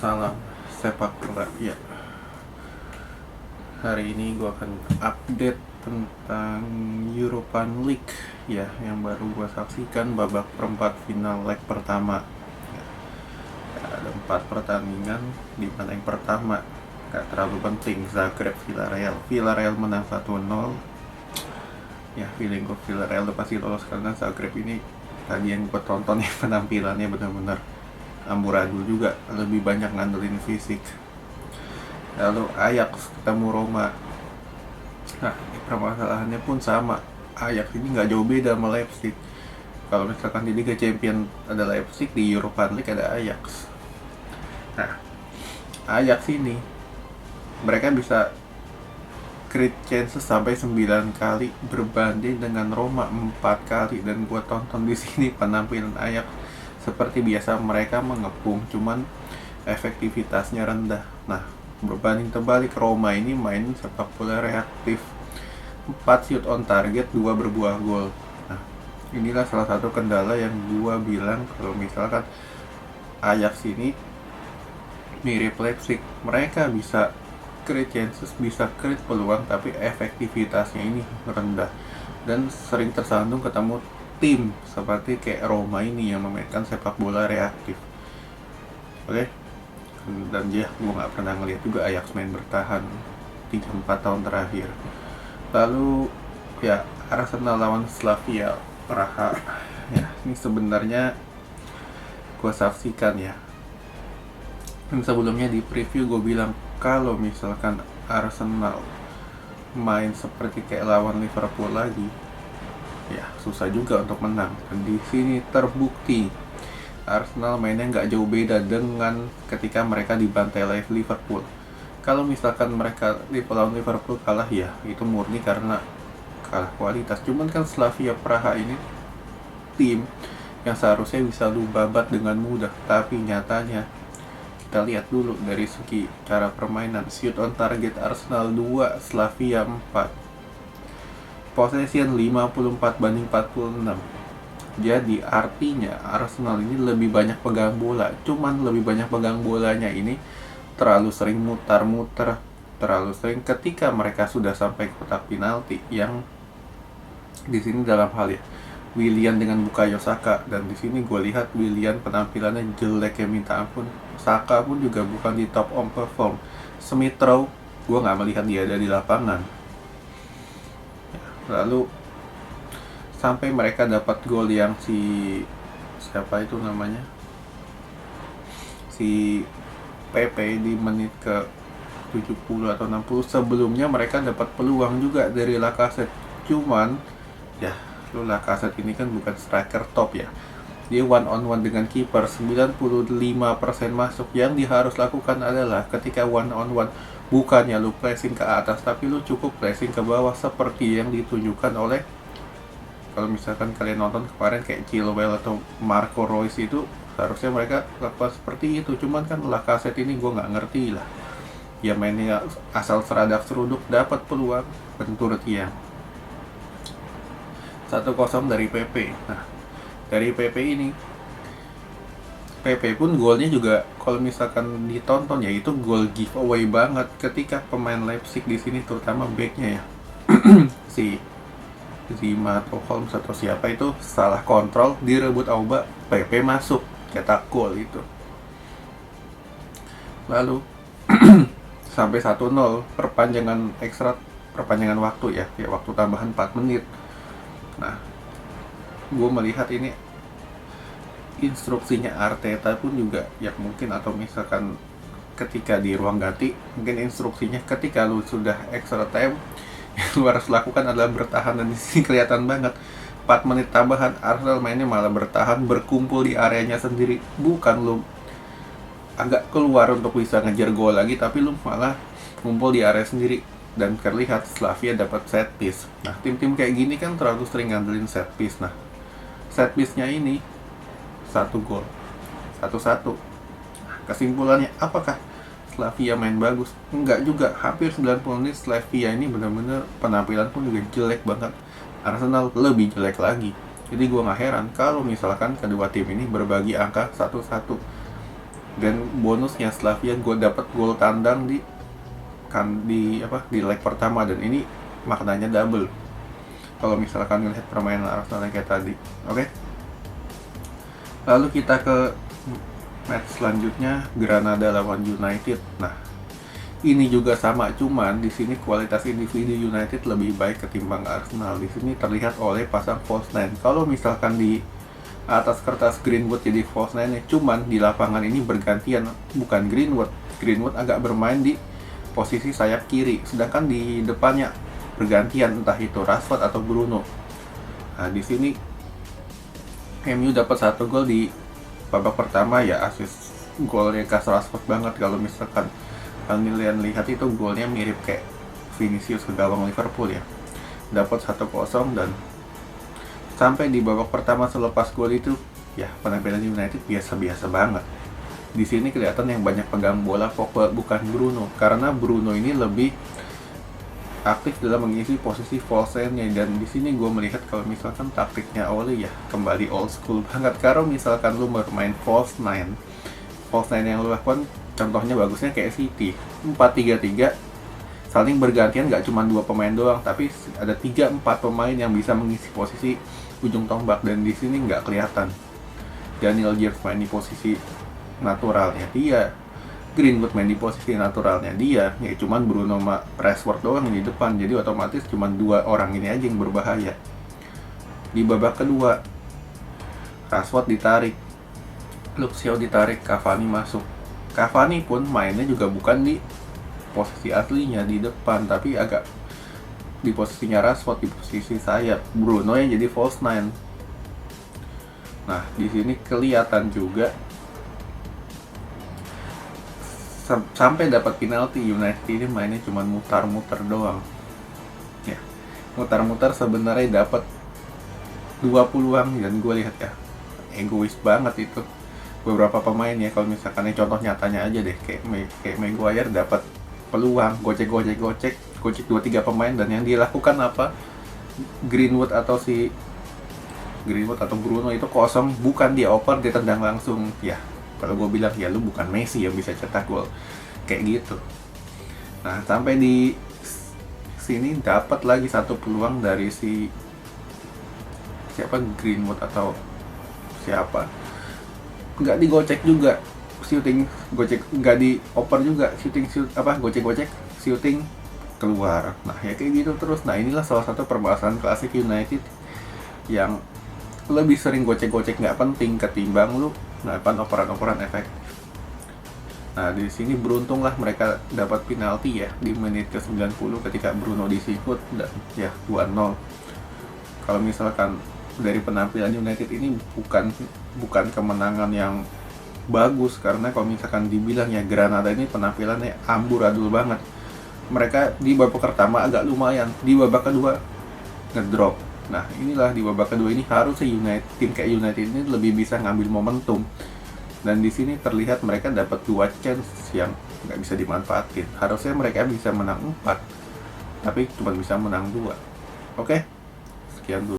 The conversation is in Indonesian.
Salam sepak bola ya. Hari ini gue akan update tentang European League ya, yang baru gue saksikan babak perempat final leg pertama ya. Ada 4 pertandingan, di mana yang pertama gak terlalu penting, Zagreb Villarreal menang 1-0 ya. Feeling gue Villarreal udah pasti lolos karena Zagreb ini tadi yang gue tonton ya, penampilannya benar-benar amburadul juga, lebih banyak ngandelin fisik. Lalu Ajax ketemu Roma. Nah, permasalahannya pun sama. Ajax ini nggak jauh beda sama Leipzig. Kalau misalkan di Liga Champions ada Leipzig, di Europa League ada Ajax. Nah, Ajax ini mereka bisa create chances sampai 9 kali berbanding dengan Roma 4 kali, dan gue tonton di sini penampilan Ajax seperti biasa mereka mengepung, cuman efektivitasnya rendah. Nah, berbanding terbalik, Roma ini main sepak bola reaktif, 4 shoot on target, 2 berbuah gol. Nah, inilah salah satu kendala yang gua bilang kalau misalkan Ajax ini mirip Leipzig. Mereka bisa create chances, bisa create peluang, tapi efektivitasnya ini rendah dan sering tersandung ketemu tim seperti kayak Roma ini yang memainkan sepak bola reaktif. Oke, dan ya gue nggak pernah ngeliat juga Ajax main bertahan 3-4 tahun terakhir. Lalu ya, Arsenal lawan Slavia Praha ya, ini sebenarnya gue saksikan ya. Dan sebelumnya di preview gue bilang kalau misalkan Arsenal main seperti kayak lawan Liverpool lagi, ya susah juga untuk menang. Dan di sini terbukti Arsenal mainnya nggak jauh beda dengan ketika mereka dibantai oleh Liverpool. Kalau misalkan mereka lawan Liverpool kalah, ya itu murni karena kalah kualitas. Cuman kan Slavia Praha ini tim yang seharusnya bisa lu babat dengan mudah, tapi nyatanya kita lihat dulu dari segi cara permainan. Shoot on target Arsenal 2, Slavia 4. Possession 54-46. Jadi artinya Arsenal ini lebih banyak pegang bola. Cuman lebih banyak pegang bolanya ini terlalu sering mutar-muter, terlalu sering ketika mereka sudah sampai ke kotak penalti, yang di sini dalam hal ya Willian dengan Bukayo Saka. Dan di sini gue lihat Willian penampilannya jelek ya minta ampun. Saka pun juga bukan di top on perform. Smith Rowe gue nggak melihat dia ada di lapangan. Lalu sampai mereka dapat gol yang siapa itu namanya, si PP di menit ke 70 atau 60. Sebelumnya mereka dapat peluang juga dari Lacazette. Cuman ya, Lacazette ini kan bukan striker top ya. Dia one on one dengan kiper, 95% masuk. Yang dia harus lakukan adalah ketika one on one, bukannya lu pressing ke atas, tapi lu cukup pressing ke bawah seperti yang ditunjukkan oleh, kalau misalkan kalian nonton kemarin kayak Chilwell atau Marco Reus, itu harusnya mereka lakukan seperti itu. Cuman kan Lacazette ini gue nggak ngerti lah, ya mainnya asal seradak seruduk, dapat peluang bentur tiang. 1-0 dari PP. Nah, dari PP ini, PP pun golnya juga kalau misalkan ditonton ya itu gol giveaway banget ketika pemain Leipzig di sini, terutama backnya ya si Zima atau Holmes atau siapa itu salah kontrol, direbut Auba, PP masuk cetak gol itu. Lalu sampai 1-0 perpanjangan waktu ya, waktu tambahan 4 menit. Nah, gue melihat ini instruksinya Arteta pun juga ya mungkin, atau misalkan ketika di ruang ganti mungkin instruksinya ketika lu sudah extra time yang lu harus lakukan adalah bertahan. Dan di sini kelihatan banget 4 menit tambahan Arsenal mainnya malah bertahan, berkumpul di areanya sendiri. Bukan lu agak keluar untuk bisa ngejar gol lagi, tapi lu malah kumpul di area sendiri. Dan terlihat Slavia dapat set piece. Nah, tim-tim kayak gini kan terlalu sering ngandelin set piece. Nah, set piece-nya ini 1 gol, 1-1. Kesimpulannya apakah Slavia main bagus? Enggak juga. Hampir 90 menit Slavia ini benar-benar penampilan pun juga jelek banget. Arsenal lebih jelek lagi. Jadi gue gak heran kalau misalkan kedua tim ini berbagi angka 1-1. Dan bonusnya Slavia gue dapat gol tandang di leg pertama, dan ini maknanya double kalau misalkan ngelihat permainan Arsenal kayak tadi. Oke. Lalu kita ke match selanjutnya, Granada lawan United. Nah, ini juga sama, cuman di sini kualitas individu United lebih baik ketimbang Arsenal. Di sini terlihat oleh pasang false nine. Kalau misalkan di atas kertas Greenwood jadi false nine, cuman di lapangan ini bergantian, bukan Greenwood. Greenwood agak bermain di posisi sayap kiri, sedangkan di depannya bergantian, entah itu Rashford atau Bruno. Nah, di sini MU dapat 1 gol di babak pertama, ya asis golnya khas Rashford banget. Kalau misalkan kalian lihat itu golnya mirip kayak Vinicius ke gawang Liverpool ya. Dapat 1-0, dan sampai di babak pertama selepas gol itu ya penampilan United biasa-biasa banget. Di sini kelihatan yang banyak pegang bola Pogba, bukan Bruno, karena Bruno ini lebih aktif dalam mengisi posisi false nine-nya. Dan di sini gue melihat kalau misalkan taktiknya Ole ya kembali old school banget. Kalau misalkan lu bermain false nine yang lu lakukan, contohnya bagusnya kayak City 4-3-3, saling bergantian, gak cuma 2 pemain doang, tapi ada 3-4 pemain yang bisa mengisi posisi ujung tombak. Dan di sini nggak kelihatan. Daniel James main di posisi naturalnya dia, Greenwood main di posisi naturalnya dia, ya cuman Bruno sama Rashford doang di depan. Jadi otomatis cuman 2 orang ini aja yang berbahaya. Di babak kedua, Rashford ditarik, Luke Shaw ditarik, Cavani masuk. Cavani pun mainnya juga bukan di posisi aslinya di depan, tapi agak di posisinya Rashford, di posisi sayap. Bruno yang jadi false nine. Nah, di sini kelihatan juga sampai dapat penalti, United ini mainnya cuma mutar-mutar doang. Ya, mutar-mutar sebenarnya dapat 2 peluang, dan gue lihat ya egois banget itu beberapa pemain ya. Kalau misalkan contoh nyatanya aja deh, kayak Maguire dapat peluang, gocek 2-3 pemain, dan yang dilakukan apa? Greenwood atau Bruno itu kosong, bukan dia oper, dia tendang langsung. Ya, kalau gue bilang ya lu bukan Messi yang bisa cetak gol kayak gitu. Nah, sampai di sini dapat lagi 1 peluang dari siapa, Greenwood atau siapa, nggak digocek juga, shooting gocek, nggak dioper juga, gocek shooting keluar. Nah, ya kayak gitu terus. Nah, inilah salah satu permasalahan klasik United yang lebih sering gocek-gocek nggak penting ketimbang lu melakukan operan-operan efektif. Nah, di sini beruntunglah mereka dapat penalti ya di menit ke-90 ketika Bruno disikut, dan ya 2-0. Kalau misalkan dari penampilan United ini bukan kemenangan yang bagus, karena kalau misalkan dibilang ya Granada ini penampilannya amburadul banget. Mereka di babak pertama agak lumayan, di babak kedua ngedrop. Nah, inilah di babak kedua ini harusnya tim kayak United ini lebih bisa ngambil momentum. Dan di sini terlihat mereka dapat 2 chance yang nggak bisa dimanfaatin. Harusnya mereka bisa menang 4, tapi cuma bisa menang 2. Oke, sekian dulu.